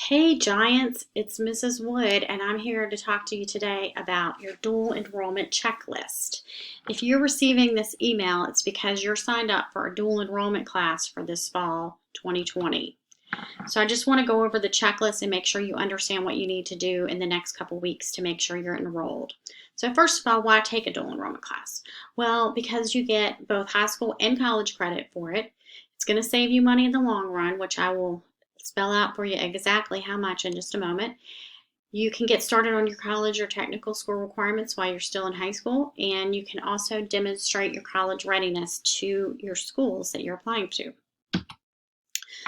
Hey Giants, it's Mrs. Wood, and I'm here to talk to you today about your dual enrollment checklist. If you're receiving this email, it's because you're signed up for a dual enrollment class for this fall 2020. So I just want to go over the checklist and make sure you understand what you need to do in the next couple weeks to make sure you're enrolled. So first of all, why take a dual enrollment class? Well, because you get both high school and college credit for it. It's going to save you money in the long run, which I will spell out for you exactly how much in just a moment. You can get started on your college or technical school requirements while you're still in high school, and you can also demonstrate your college readiness to your schools that you're applying to.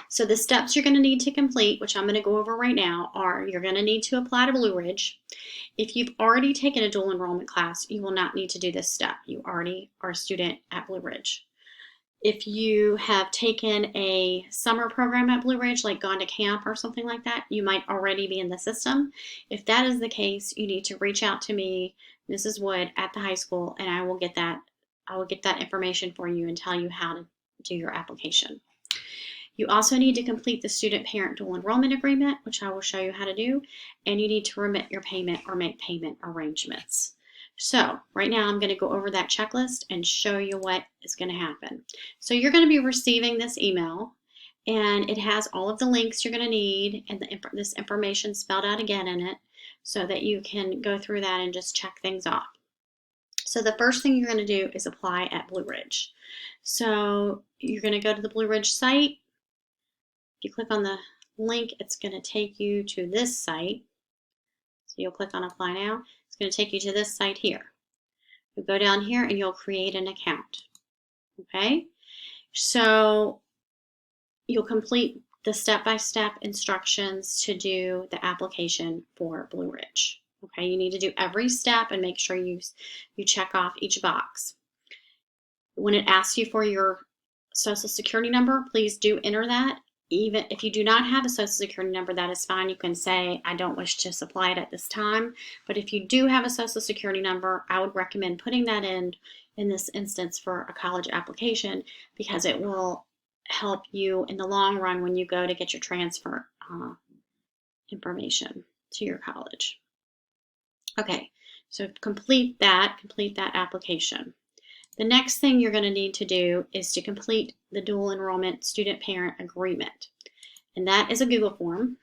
So the steps you're going to need to complete, which I'm going to go over right now, are you're going to need to apply to Blue Ridge. If you've already taken a dual enrollment class, you will not need to do this step. You already are a student at Blue Ridge. If you have taken a summer program at Blue Ridge, like gone to camp or something like that, you might already be in the system. If that is the case, you need to reach out to me, Mrs. Wood, at the high school, and I will get that information for you and tell you how to do your application. You also need to complete the student-parent dual enrollment agreement, which I will show you how to do, and you need to remit your payment or make payment arrangements. So right now I'm going to go over that checklist and show you what is going to happen. So you're going to be receiving this email, and it has all of the links you're going to need and this information spelled out again in it so that you can go through that and just check things off. So the first thing you're going to do is apply at Blue Ridge. So you're going to go to the Blue Ridge site. If you click on the link, it's going to take you to this site. So you'll click on Apply Now. It's going to take you to this site here. You'll go down here and you'll create an account. Okay? So you'll complete the step-by-step instructions to do the application for Blue Ridge. Okay? You need to do every step and make sure you check off each box. When it asks you for your Social Security number, please do enter that. Even if you do not have a Social Security number, that is fine. You can say, I don't wish to supply it at this time. But if you do have a Social Security number, I would recommend putting that in this instance for a college application because it will help you in the long run when you go to get your transfer information to your college. Okay, so complete that application. The next thing you're going to need to do is to complete the dual enrollment student-parent agreement. And that is a Google form.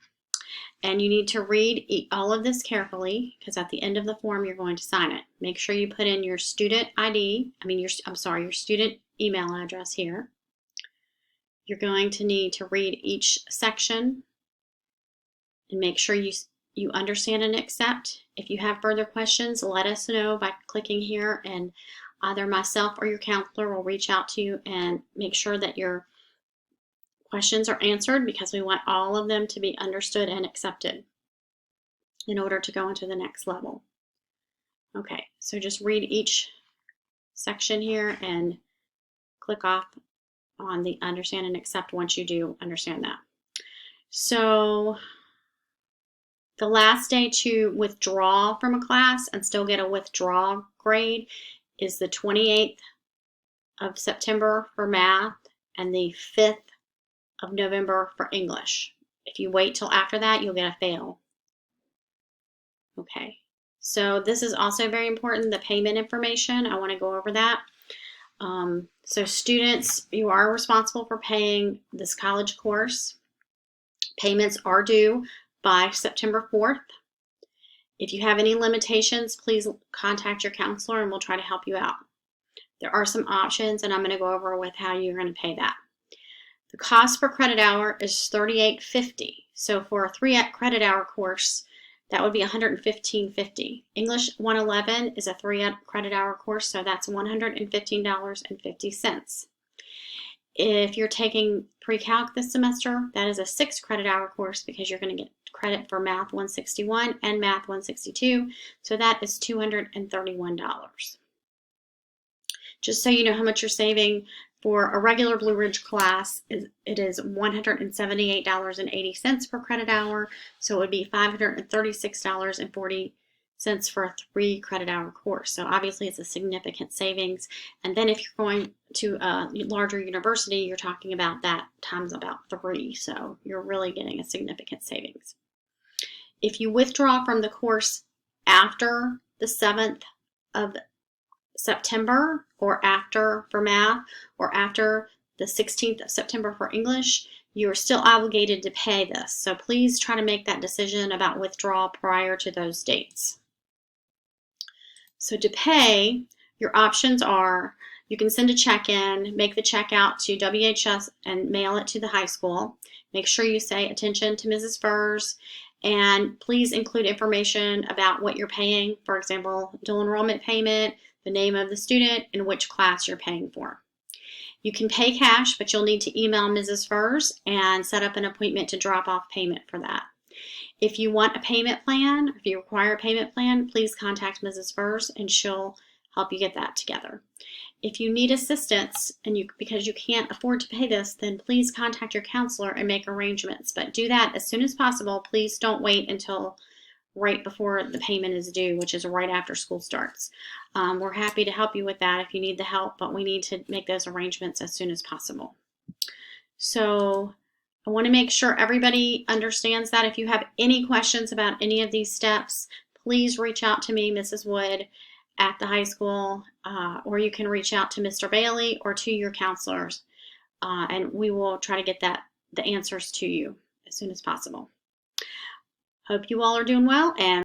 And you need to read all of this carefully because at the end of the form you're going to sign it. Make sure you put in your student ID, your student email address here. You're going to need to read each section and make sure you understand and accept. If you have further questions, let us know by clicking here, and either myself or your counselor will reach out to you and make sure that your questions are answered because we want all of them to be understood and accepted in order to go into the next level. Okay, so just read each section here and click off on the understand and accept once you do understand that. So the last day to withdraw from a class and still get a withdrawal grade is the 28th of September for math and the 5th of November for English. If you wait till after that, you'll get a fail. Okay, so this is also very important, the payment information. I want to go over that. So students, you are responsible for paying this college course. Payments are due by September 4th. If you have any limitations, please contact your counselor and we'll try to help you out. There are some options and I'm going to go over with how you're going to pay that. The cost per credit hour is $38.50. So for a 3 credit hour course, that would be $115.50. English 111 is a 3 credit hour course, so that's $115.50. If you're taking pre-calc this semester, that is a 6 credit hour course because you're going to get credit for Math 161 and Math 162, so that is $231. Just so you know how much you're saving, for a regular Blue Ridge class, it is $178.80 per credit hour, so it would be $536.40 for a 3 credit hour course. So obviously it's a significant savings. And then if you're going to a larger university, you're talking about that times about 3. So you're really getting a significant savings. If you withdraw from the course after the 7th of September, or after for math, or after the 16th of September for English, you are still obligated to pay this. So please try to make that decision about withdrawal prior to those dates. So to pay, your options are, you can send a check in, make the check out to WHS and mail it to the high school. Make sure you say attention to Mrs. Furs, and please include information about what you're paying. For example, dual enrollment payment, the name of the student, and which class you're paying for. You can pay cash, but you'll need to email Mrs. Furs and set up an appointment to drop off payment for that. If you want a payment plan, if you require a payment plan, please contact Mrs. Furs and she'll help you get that together. If you need assistance because you can't afford to pay this, then please contact your counselor and make arrangements. But do that as soon as possible. Please don't wait until right before the payment is due, which is right after school starts. We're happy to help you with that if you need the help, but we need to make those arrangements as soon as possible. So I want to make sure everybody understands that. If you have any questions about any of these steps, please reach out to me, Mrs. Wood, at the high school, or you can reach out to Mr. Bailey or to your counselors, and we will try to get the answers to you as soon as possible. Hope you all are doing well, and